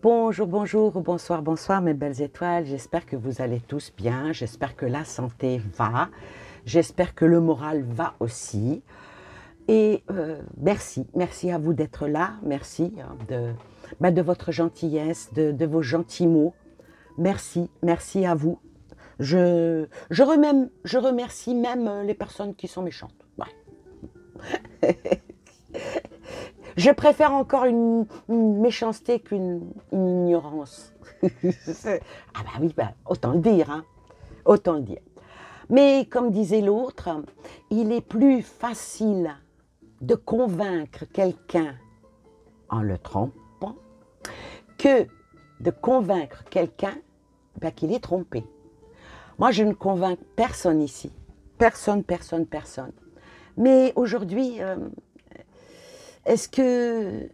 Bonjour, bonjour, ou bonsoir, bonsoir mes belles étoiles. J'espère que vous allez tous bien. J'espère que la santé va. J'espère que le moral va aussi. Et merci à vous d'être là. Merci de votre gentillesse, de vos gentils mots. Merci à vous. Je remercie même les personnes qui sont méchantes. Ouais. Je préfère encore une méchanceté qu'une ignorance. Ah bah oui, bah, autant le dire, hein, autant le dire. Mais comme disait l'autre, il est plus facile de convaincre quelqu'un en le trompant que de convaincre quelqu'un qu'il est trompé. Moi, je ne convainc personne ici. Personne, personne, personne. Mais aujourd'hui, est-ce que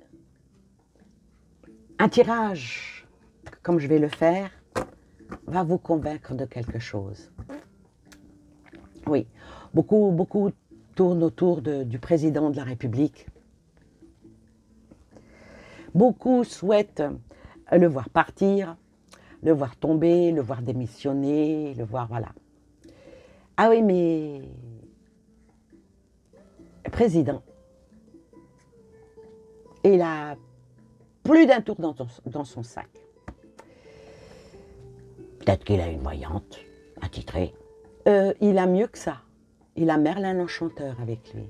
un tirage, comme je vais le faire, va vous convaincre de quelque chose? Oui, beaucoup tournent autour du président de la République. Beaucoup souhaitent le voir partir, le voir tomber, le voir démissionner, le voir, voilà. Ah oui, mais le président, il a plus d'un tour dans son sac. Peut-être qu'il a une voyante attitrée. Il a mieux que ça. Il a Merlin l'Enchanteur avec lui.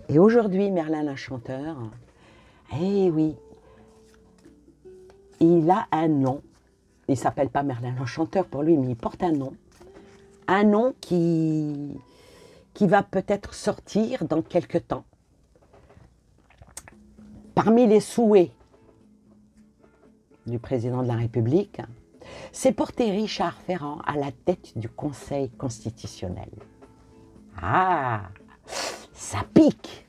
Et aujourd'hui, Merlin l'Enchanteur, eh oui, il a un nom. Il ne s'appelle pas Merlin l'Enchanteur pour lui, mais il porte un nom. Un nom qui va peut-être sortir dans quelque temps. Parmi les souhaits du président de la République, c'est porter Richard Ferrand à la tête du Conseil constitutionnel. Ah, ça pique.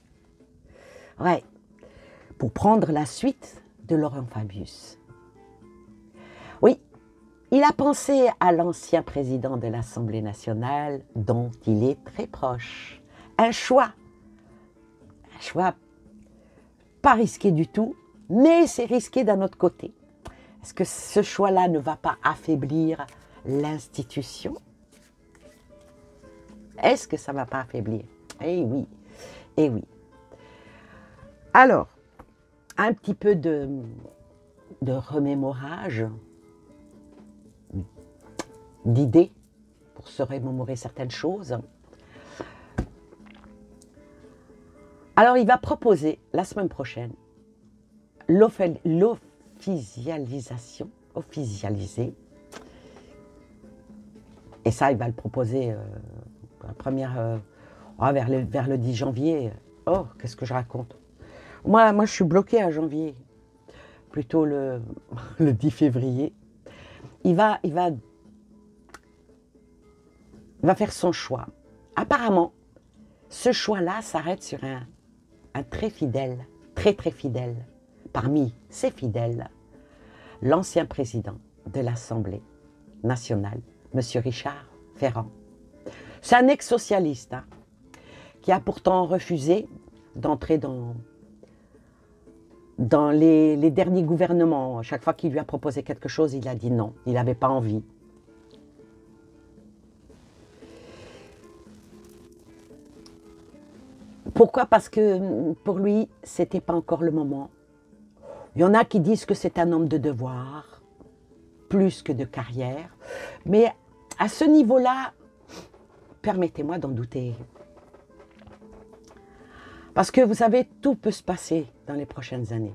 Ouais, pour prendre la suite de Laurent Fabius. Oui, il a pensé à l'ancien président de l'Assemblée nationale dont il est très proche. Un choix pas risqué du tout, mais c'est risqué d'un autre côté. Est-ce que ce choix-là ne va pas affaiblir l'institution? Est-ce que ça ne va pas affaiblir? Eh oui, eh oui. Alors, un petit peu de remémorage, d'idées pour se remémorer certaines choses. Alors, il va proposer la semaine prochaine officialiser. Et ça, il va le proposer la première, vers le 10 janvier. Oh, qu'est-ce que je raconte? Moi, je suis bloquée à janvier, plutôt le 10 février. Il va faire son choix. Apparemment, ce choix-là s'arrête sur un très fidèle, très fidèle, parmi ses fidèles, l'ancien président de l'Assemblée nationale, M. Richard Ferrand. C'est un ex-socialiste hein, qui a pourtant refusé d'entrer dans les derniers gouvernements. Chaque fois qu'il lui a proposé quelque chose, il a dit non, il n'avait pas envie. Pourquoi? Parce que pour lui, ce n'était pas encore le moment. Il y en a qui disent que c'est un homme de devoir, plus que de carrière. Mais à ce niveau-là, permettez-moi d'en douter. Parce que vous savez, tout peut se passer dans les prochaines années.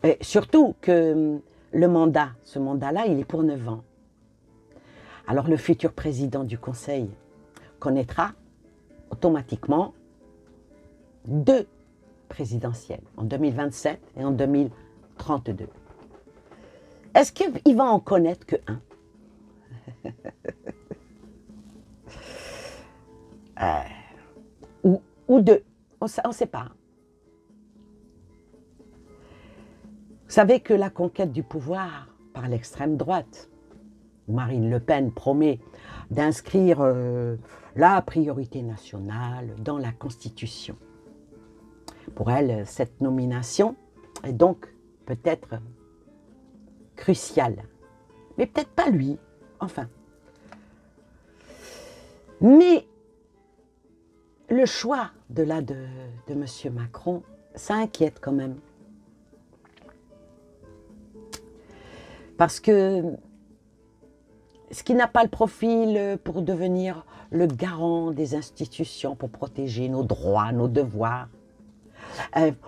Et surtout que ce mandat-là, il est pour 9 ans. Alors le futur président du Conseil connaîtra automatiquement 2 présidentielles, en 2027 et en 2032. Est-ce qu'il va en connaître que un? Ou 2, on ne sait pas. Vous savez que la conquête du pouvoir par l'extrême droite, Marine Le Pen promet d'inscrire la priorité nationale dans la Constitution. Pour elle, cette nomination Et donc, peut-être crucial. Mais peut-être pas lui, enfin. Mais le choix de M. Macron, ça inquiète quand même. Parce que ce qui n'a pas le profil pour devenir le garant des institutions, pour protéger nos droits, nos devoirs,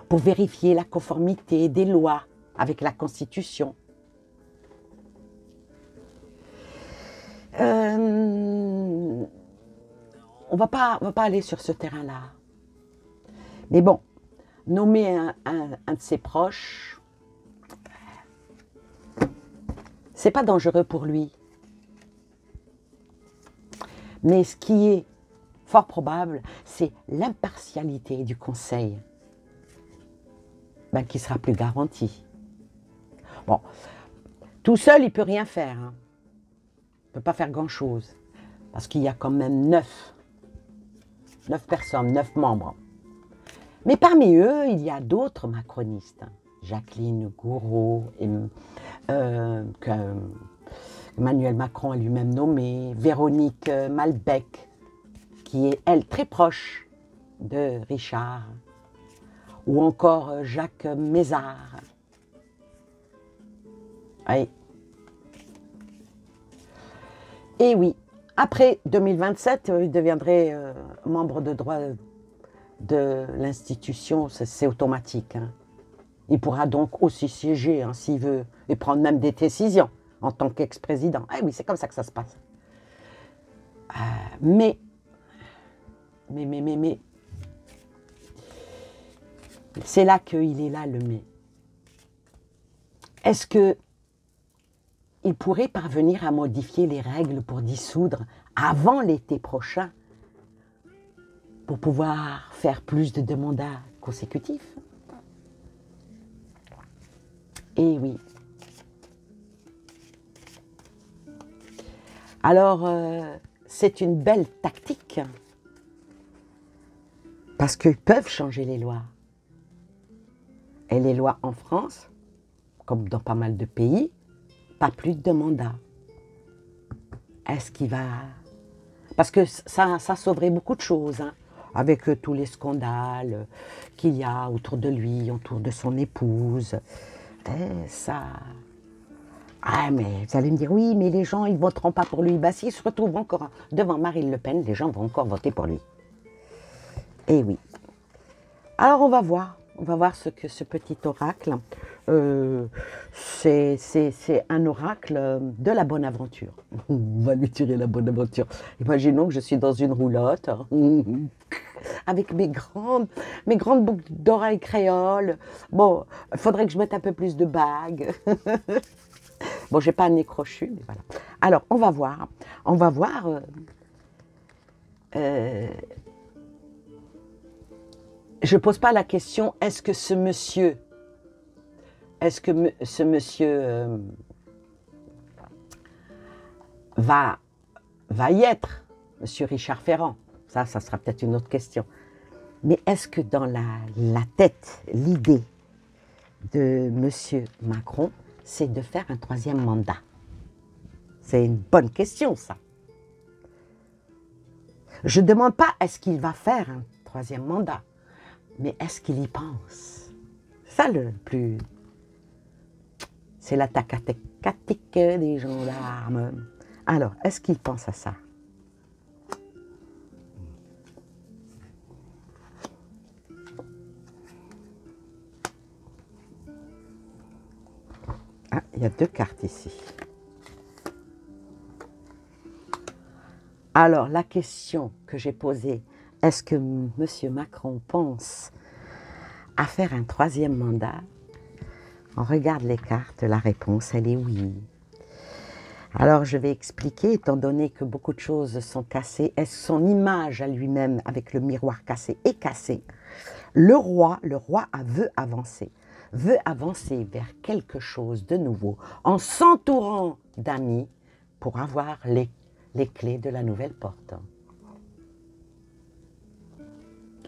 pour vérifier la conformité des lois avec la Constitution. On va pas aller sur ce terrain-là. Mais bon, nommer un de ses proches, c'est pas dangereux pour lui. Mais ce qui est fort probable, c'est l'impartialité du Conseil qui sera plus garantie. Bon, tout seul, il ne peut rien faire. Hein. Il ne peut pas faire grand-chose. Parce qu'il y a quand même 9 personnes, 9 membres. Mais parmi eux, il y a d'autres macronistes. Jacqueline Gouraud, que Emmanuel Macron a lui-même nommé, Véronique Malbec, qui est, elle, très proche de Richard, ou encore Jacques Mézard. Oui. Et oui, après 2027, il deviendrait membre de droit de l'institution, c'est automatique. Hein. Il pourra donc aussi siéger hein, s'il veut, et prendre même des décisions en tant qu'ex-président. Ah oui, c'est comme ça que ça se passe. Mais, c'est là qu'il est là le mais. Est-ce que il pourrait parvenir à modifier les règles pour dissoudre avant l'été prochain pour pouvoir faire plus de mandats consécutifs? Eh oui. Alors, c'est une belle tactique parce qu'ils peuvent changer les lois. Et les lois en France, comme dans pas mal de pays, pas plus de mandats. Est-ce qu'il va... Parce que ça sauverait beaucoup de choses, hein, avec tous les scandales qu'il y a autour de lui, autour de son épouse. Et ça... Ah, mais vous allez me dire, oui, mais les gens, ils ne voteront pas pour lui. Bah, s'il se retrouve encore devant Marine Le Pen, les gens vont encore voter pour lui. Eh oui. Alors, on va voir. On va voir ce que ce petit oracle, c'est un oracle de la bonne aventure. On va lui tirer la bonne aventure. Imaginons que je suis dans une roulotte, avec mes grandes boucles d'oreilles créoles. Bon, il faudrait que je mette un peu plus de bagues. Bon, j'ai pas un nez crochu, mais voilà. Alors, on va voir. On va voir... je ne pose pas la question, est-ce que ce monsieur va y être, monsieur Richard Ferrand? Ça sera peut-être une autre question. Mais est-ce que dans la tête, l'idée de monsieur Macron, c'est de faire un 3e mandat? C'est une bonne question, ça. Je ne demande pas est-ce qu'il va faire un 3e mandat, mais est-ce qu'il y pense? C'est ça le plus... C'est la tactique des gendarmes. Alors, est-ce qu'il pense à ça? Ah, il y a 2 cartes ici. Alors, la question que j'ai posée, est-ce que M. Macron pense à faire un 3e mandat? On regarde les cartes, la réponse, elle est oui. Alors, je vais expliquer, étant donné que beaucoup de choses sont cassées, est-ce que son image à lui-même, avec le miroir cassé, est cassée? Le roi veut avancer vers quelque chose de nouveau, en s'entourant d'amis pour avoir les clés de la nouvelle porte.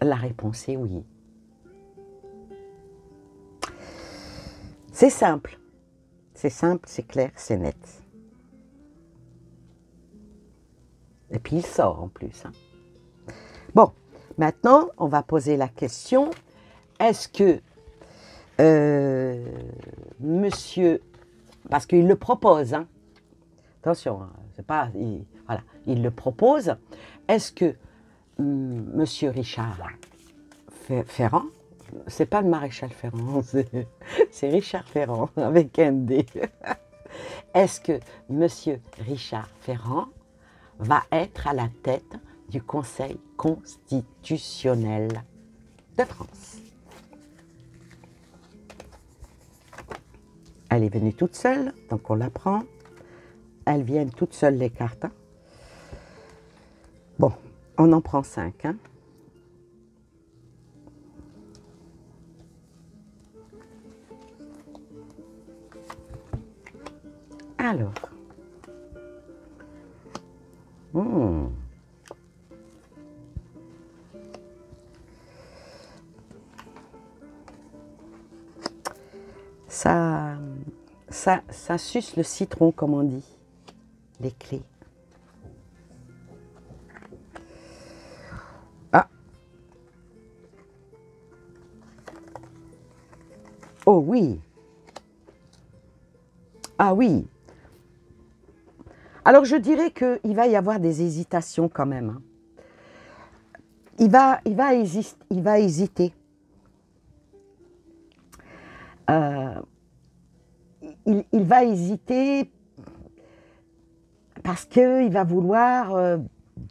La réponse est oui. C'est simple. C'est simple, c'est clair, c'est net. Et puis il sort en plus. Hein. Bon, maintenant, on va poser la question. Est-ce que monsieur... Parce qu'il le propose, hein. Attention, hein, c'est pas... voilà, il le propose. Est-ce que monsieur Richard Ferrand, c'est pas le maréchal Ferrand, c'est Richard Ferrand avec un D. Est-ce que monsieur Richard Ferrand va être à la tête du Conseil constitutionnel de France? Elle est venue toute seule, donc on la prend. Elles viennent toutes seules les cartes. Hein. Bon, on en prend 5. Hein. Alors. Ça suce le citron, comme on dit, les clés. Ah. Oh oui. Ah oui. Alors je dirais qu'il va y avoir des hésitations quand même. Hein. Il va hésiter. Il va hésiter parce qu'il va vouloir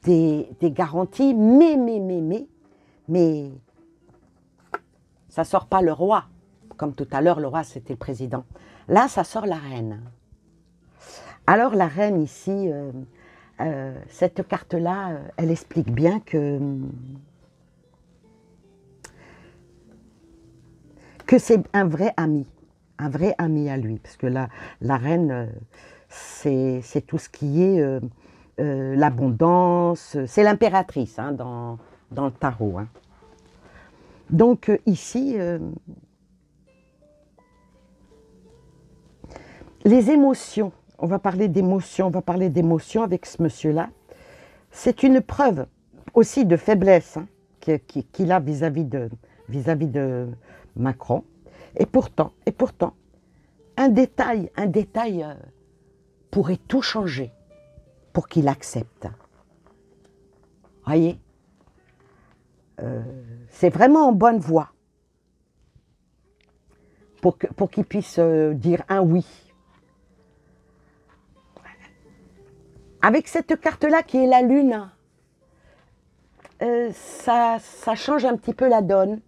des garanties, mais ça sort pas le roi. Comme tout à l'heure, le roi, c'était le président. Là, ça sort la reine. Alors, la reine, ici, cette carte-là, elle explique bien que c'est un vrai ami à lui. Parce que la reine, c'est tout ce qui est l'abondance, c'est l'impératrice hein, dans le tarot. Hein. Donc, ici... les émotions, on va parler d'émotions avec ce monsieur-là. C'est une preuve aussi de faiblesse hein, qu'il a vis-à-vis de Macron. Et pourtant, un détail pourrait tout changer pour qu'il accepte. Voyez, c'est vraiment en bonne voie pour qu'il puisse dire un oui. Avec cette carte-là qui est la lune, ça change un petit peu la donne.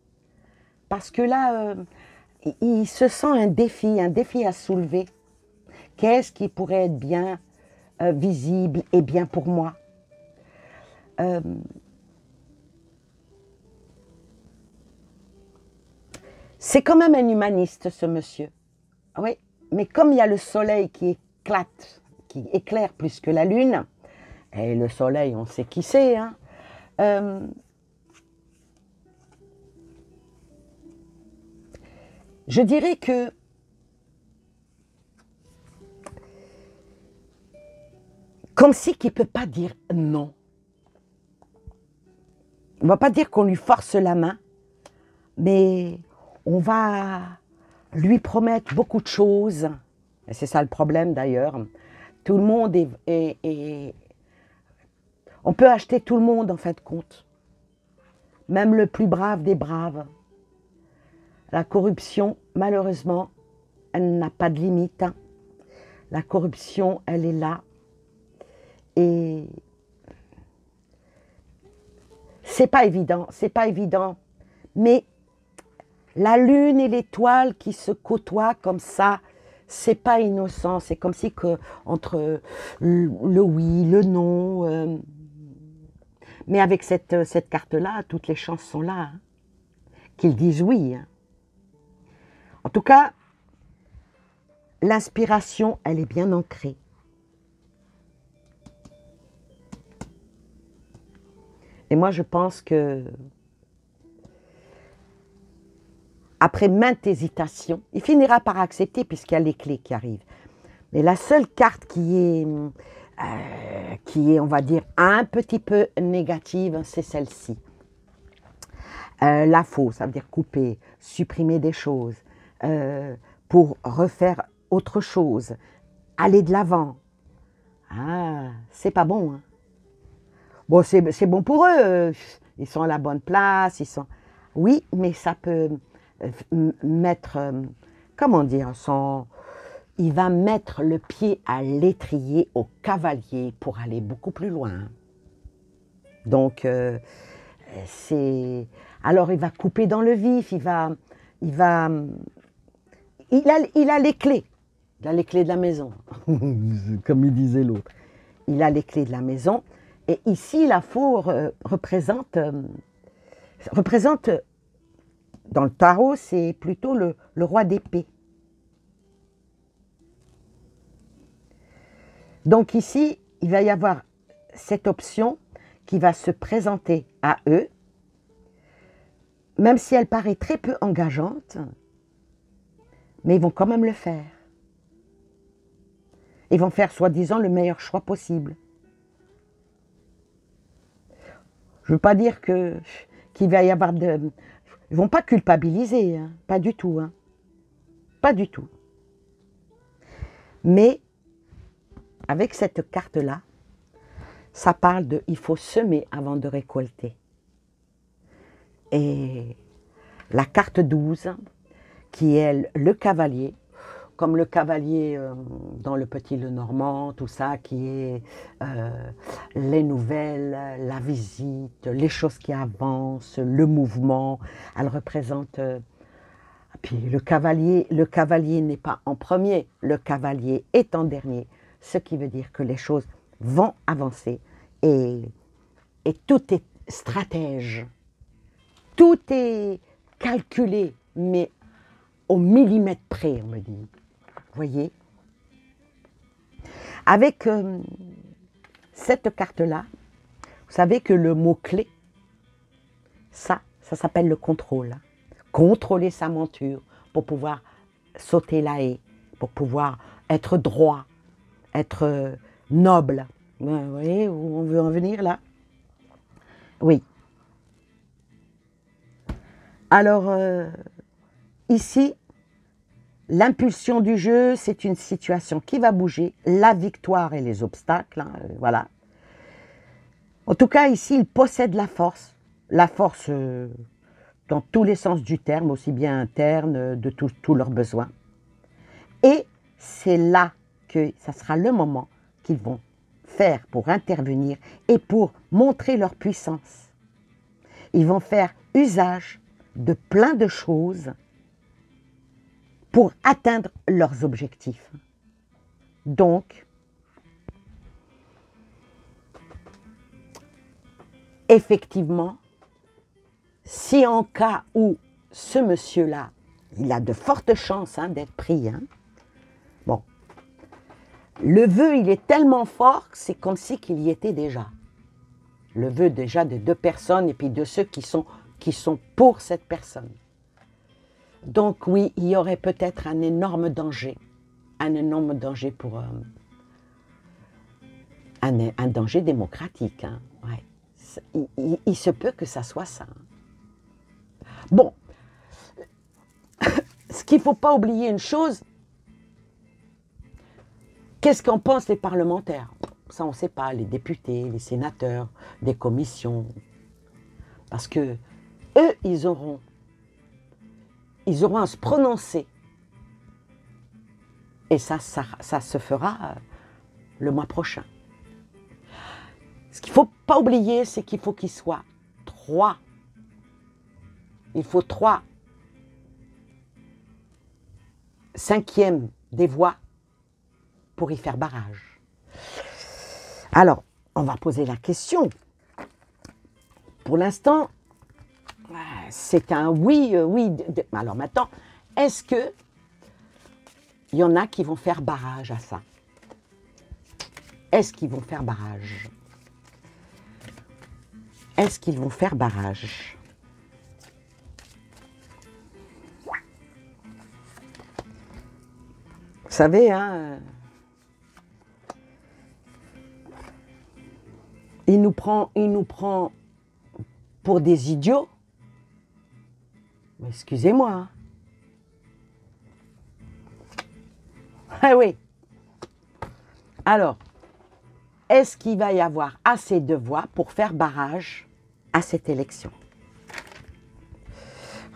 Parce que là, il se sent un défi à soulever. Qu'est-ce qui pourrait être bien, visible et bien pour moi? C'est quand même un humaniste, ce monsieur. Oui, mais comme il y a le soleil qui éclate, qui éclaire plus que la lune, et le soleil, on sait qui c'est, hein, je dirais que comme si qu'il ne peut pas dire non. On ne va pas dire qu'on lui force la main, mais on va lui promettre beaucoup de choses. Et c'est ça le problème d'ailleurs. Tout le monde est... On peut acheter tout le monde en fin de compte. Même le plus brave des braves. La corruption, malheureusement, elle n'a pas de limite. La corruption, elle est là. Et c'est pas évident. Mais la lune et l'étoile qui se côtoient comme ça, c'est pas innocent. C'est comme si que entre le oui, le non. Mais avec cette carte-là, toutes les chances sont là. Hein, qu'ils disent oui. Hein. En tout cas, l'inspiration, elle est bien ancrée. Et moi, je pense que après maintes hésitations, il finira par accepter puisqu'il y a les clés qui arrivent. Mais la seule carte qui est, on va dire, un petit peu négative, c'est celle-ci. La faux, ça veut dire couper, supprimer des choses, pour refaire autre chose, aller de l'avant. Ah, c'est pas bon. Hein. Bon, c'est bon pour eux, ils sont à la bonne place, ils sont... Oui, mais ça peut mettre, comment dire, il va mettre le pied à l'étrier au cavalier pour aller beaucoup plus loin. Donc, alors il va couper dans le vif, il a les clés. Il a les clés de la maison, comme il disait l'autre. Il a les clés de la maison. Et ici, la faux représente, dans le tarot, c'est plutôt le roi d'épée. Donc ici, il va y avoir cette option qui va se présenter à eux, même si elle paraît très peu engageante, mais ils vont quand même le faire. Ils vont faire soi-disant le meilleur choix possible. Je ne veux pas dire qu'il va y avoir de... Ils ne vont pas culpabiliser, hein, pas du tout. Hein, pas du tout. Mais, avec cette carte-là, ça parle de il faut semer avant de récolter. Et la carte 12, qui est le cavalier, comme le cavalier dans le Petit Lenormand, tout ça, qui est les nouvelles, la visite, les choses qui avancent, le mouvement. Elle représente... puis le cavalier n'est pas en premier, le cavalier est en dernier, ce qui veut dire que les choses vont avancer et tout est stratège, tout est calculé, mais au millimètre près, on me dit. Vous voyez? Avec cette carte-là, vous savez que le mot-clé, ça s'appelle le contrôle. Contrôler sa monture pour pouvoir sauter la haie, pour pouvoir être droit, être noble. Vous voyez où on veut en venir là? Oui. Alors, ici, l'impulsion du jeu, c'est une situation qui va bouger, la victoire et les obstacles, hein, voilà. En tout cas, ici, il possède la force dans tous les sens du terme, aussi bien interne, de tous leurs besoins. Et c'est là que ça sera le moment qu'ils vont faire pour intervenir et pour montrer leur puissance. Ils vont faire usage de plein de choses pour atteindre leurs objectifs. Donc, effectivement, si en cas où ce monsieur-là, il a de fortes chances d'être pris, bon, le vœu, il est tellement fort que c'est comme si qu'il y était déjà. Le vœu déjà de deux personnes et puis de ceux qui sont pour cette personne. Donc oui, il y aurait peut-être un énorme danger pour un danger démocratique. Hein, ouais. Il se peut que ça soit ça. Bon, ce qu'il ne faut pas oublier une chose, qu'est-ce qu'en pensent les parlementaires? Ça, on ne sait pas, les députés, les sénateurs, des commissions. Parce que eux, ils auront à se prononcer. Et ça se fera le mois prochain. Ce qu'il ne faut pas oublier, c'est qu'il faut qu'il soit 3. Il faut 3 cinquièmes des voix pour y faire barrage. Alors, on va poser la question. Pour l'instant, c'est un oui, oui. Alors maintenant, est-ce que il y en a qui vont faire barrage à ça? Est-ce qu'ils vont faire barrage? Est-ce qu'ils vont faire barrage? Vous savez, hein, il nous prend pour des idiots. Mais excusez-moi. Hein. Ah oui. Alors, est-ce qu'il va y avoir assez de voix pour faire barrage à cette élection?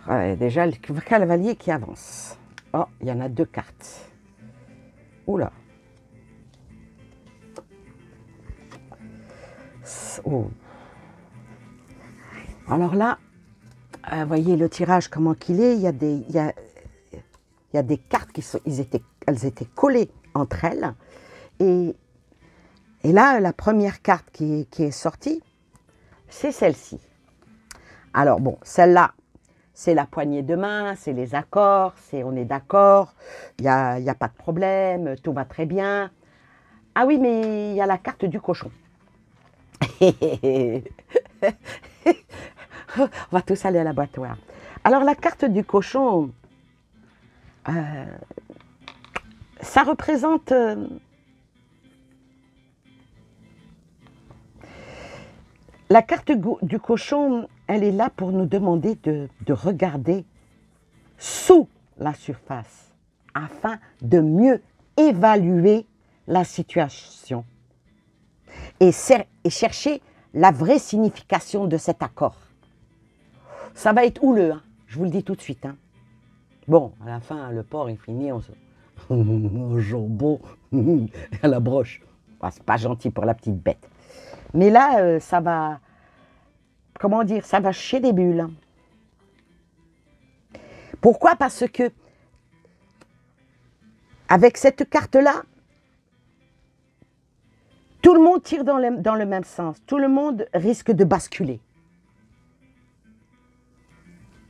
Ouais, déjà, le cavalier qui avance. Oh, il y en a 2 cartes. Oula. Oh. Alors là, voyez le tirage comment qu'il est. Il y a des cartes elles étaient collées entre elles. Et là, la première carte qui est sortie, c'est celle-ci. Alors bon, celle-là, c'est la poignée de main, c'est les accords, on est d'accord, il n'y a pas de problème, tout va très bien. Ah oui, mais il y a la carte du cochon. On va tous aller à l'abattoir. Alors la carte du cochon, ça représente la carte du cochon, elle est là pour nous demander de regarder sous la surface afin de mieux évaluer la situation et chercher la vraie signification de cet accord. Ça va être houleux, hein, je vous le dis tout de suite. Hein. Bon, à la fin, le porc, il finit en jambon à la broche. Enfin, c'est pas gentil pour la petite bête. Mais là, ça va, comment dire, ça va chier des bulles. Hein. Pourquoi? Parce que, avec cette carte-là, tout le monde tire dans le même sens. Tout le monde risque de basculer.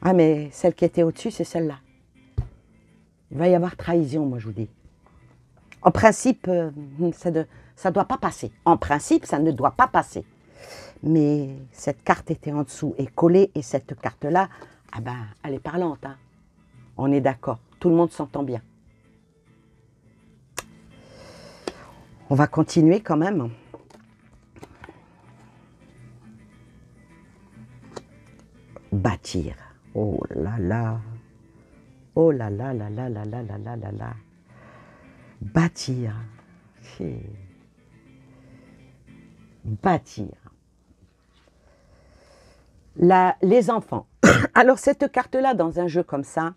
Ah, mais celle qui était au-dessus, c'est celle-là. Il va y avoir trahison, moi, je vous dis. En principe, ça ne doit pas passer. En principe, ça ne doit pas passer. Mais cette carte était en dessous et collée. Et cette carte-là, ah ben, elle est parlante. Hein. On est d'accord. Tout le monde s'entend bien. On va continuer quand même. Bâtir. Oh là là. Oh là là là là là là là là là là. Bâtir. Bâtir. Les enfants. Alors cette carte-là, dans un jeu comme ça,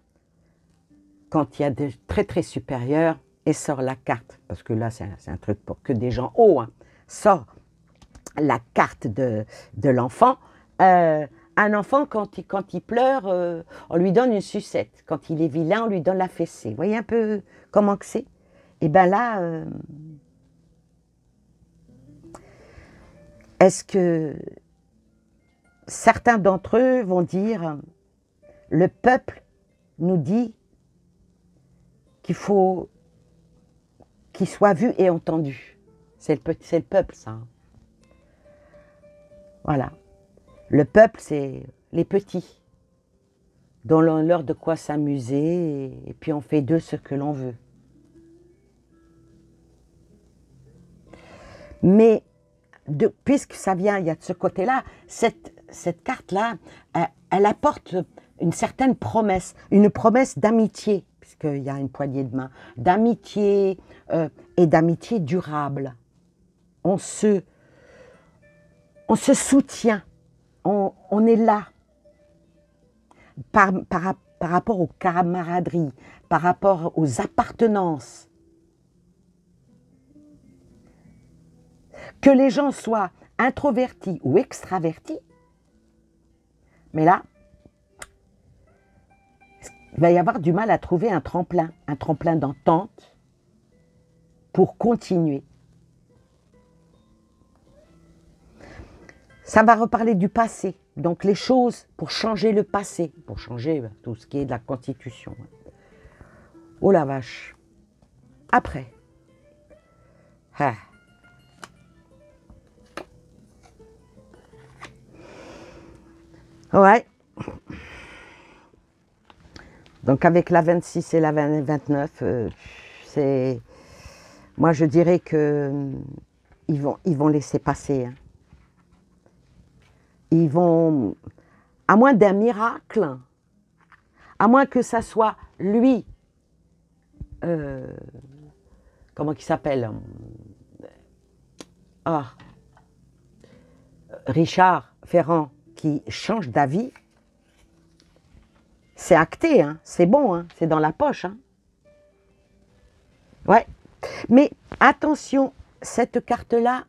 quand il y a des très très supérieurs, et sort la carte, parce que là c'est un truc pour que des gens hauts, hein, sort la carte de l'enfant. Un enfant, quand il pleure, on lui donne une sucette. Quand il est vilain, on lui donne la fessée. Vous voyez un peu comment que c'est? Et bien là, est-ce que certains d'entre eux vont dire, le peuple nous dit qu'il faut qu'il soit vu et entendu. C'est le peuple, ça. Hein. Voilà. Le peuple, c'est les petits, dont l'on leur de quoi s'amuser, et puis on fait d'eux ce que l'on veut. Mais, puisque ça vient, il y a de ce côté-là, cette carte-là, elle apporte une certaine promesse, une promesse d'amitié, puisqu'il y a une poignée de main, d'amitié et d'amitié durable. On se soutient, on est là, par rapport aux camaraderies, par rapport aux appartenances. Que les gens soient introvertis ou extravertis, mais là, il va y avoir du mal à trouver un tremplin d'entente pour continuer. Ça va reparler du passé, donc les choses pour changer le passé, pour changer tout ce qui est de la Constitution. Oh la vache. Après. Ah. Ouais. Donc avec la 26 et la 29, c'est... Moi, je dirais que ils vont laisser passer. Hein. Ils vont... À moins d'un miracle, à moins que ça soit lui, comment il s'appelle, Richard Ferrand, qui change d'avis, c'est acté, hein, c'est bon, hein, c'est dans la poche. Hein. Ouais, mais attention, cette carte-là,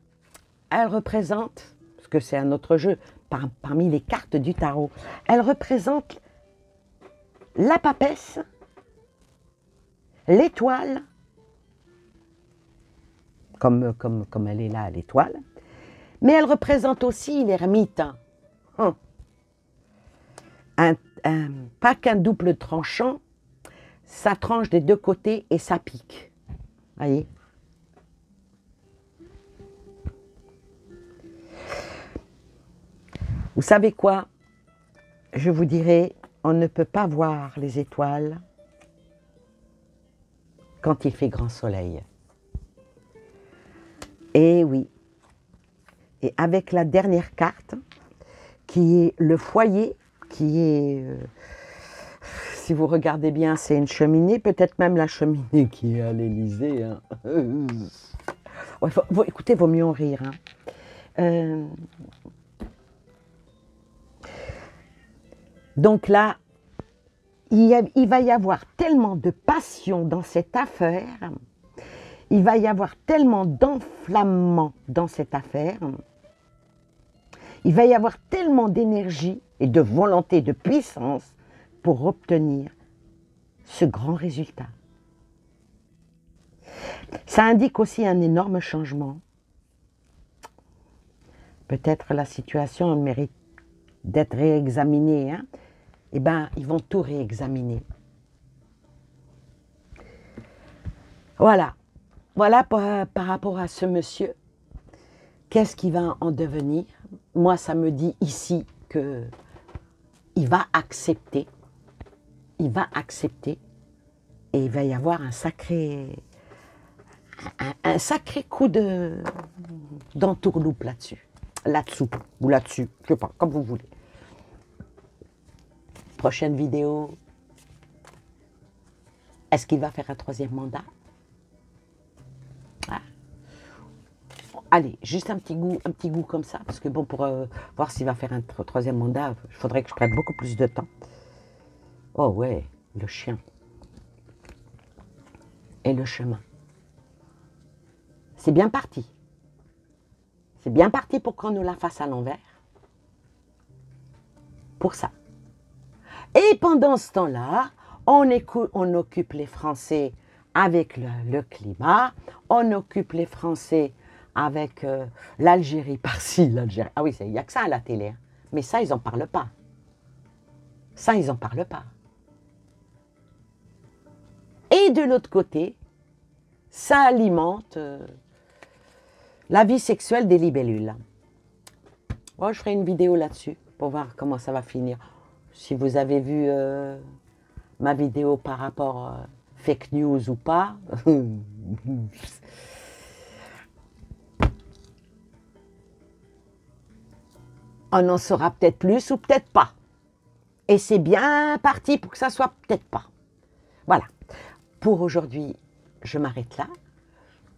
elle représente, parce que c'est un autre jeu, parmi les cartes du tarot, elle représente la papesse, l'étoile, comme elle est là, l'étoile, mais elle représente aussi l'ermite. Hein. Pas qu'un double tranchant, ça tranche des deux côtés et ça pique. Voyez? Vous savez quoi? Je vous dirais, on ne peut pas voir les étoiles quand il fait grand soleil. Et oui. Et avec la dernière carte, qui est le foyer, qui est, si vous regardez bien, c'est une cheminée, peut-être même la cheminée qui est à l'Élysée. Hein. Ouais, écoutez, vaut mieux en rire. Hein. Donc là, il va y avoir tellement de passion dans cette affaire, il va y avoir tellement d'enflammement dans cette affaire, il va y avoir tellement d'énergie et de volonté, de puissance pour obtenir ce grand résultat. Ça indique aussi un énorme changement. Peut-être la situation mérite d'être réexaminée. Hein? Eh bien, ils vont tout réexaminer. Voilà. Voilà par rapport à ce monsieur. Qu'est-ce qui va en devenir? Moi, ça me dit ici que il va accepter. Il va accepter. Et il va y avoir un sacré coup d'entourloupe là-dessus. Là-dessous. Ou là-dessus. Je ne sais pas, comme vous voulez. Prochaine vidéo. Est-ce qu'il va faire un troisième mandat? Ah. Allez, juste un petit goût comme ça, parce que bon, pour voir s'il va faire un troisième mandat, il faudrait que je prenne beaucoup plus de temps. Oh ouais, le chien. Et le chemin. C'est bien parti. C'est bien parti pour qu'on nous la fasse à l'envers. Pour ça. Et pendant ce temps-là, on occupe les Français avec le climat, on occupe les Français avec l'Algérie par-ci, l'Algérie. Ah oui, il n'y a que ça à la télé. Hein. Mais ça, ils n'en parlent pas. Ça, ils n'en parlent pas. Et de l'autre côté, ça alimente la vie sexuelle des libellules. Bon, je ferai une vidéo là-dessus pour voir comment ça va finir. Si vous avez vu ma vidéo par rapport fake news ou pas, on en saura peut-être plus ou peut-être pas. Et c'est bien parti pour que ça soit peut-être pas. Voilà. Pour aujourd'hui, je m'arrête là.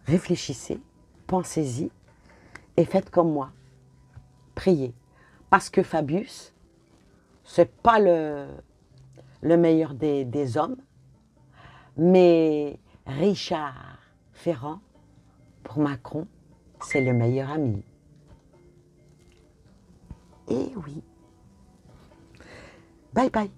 Réfléchissez, pensez-y et faites comme moi. Priez. Parce que Fabius, c'est pas le meilleur des hommes, mais Richard Ferrand, pour Macron, c'est le meilleur ami. Et oui. Bye bye.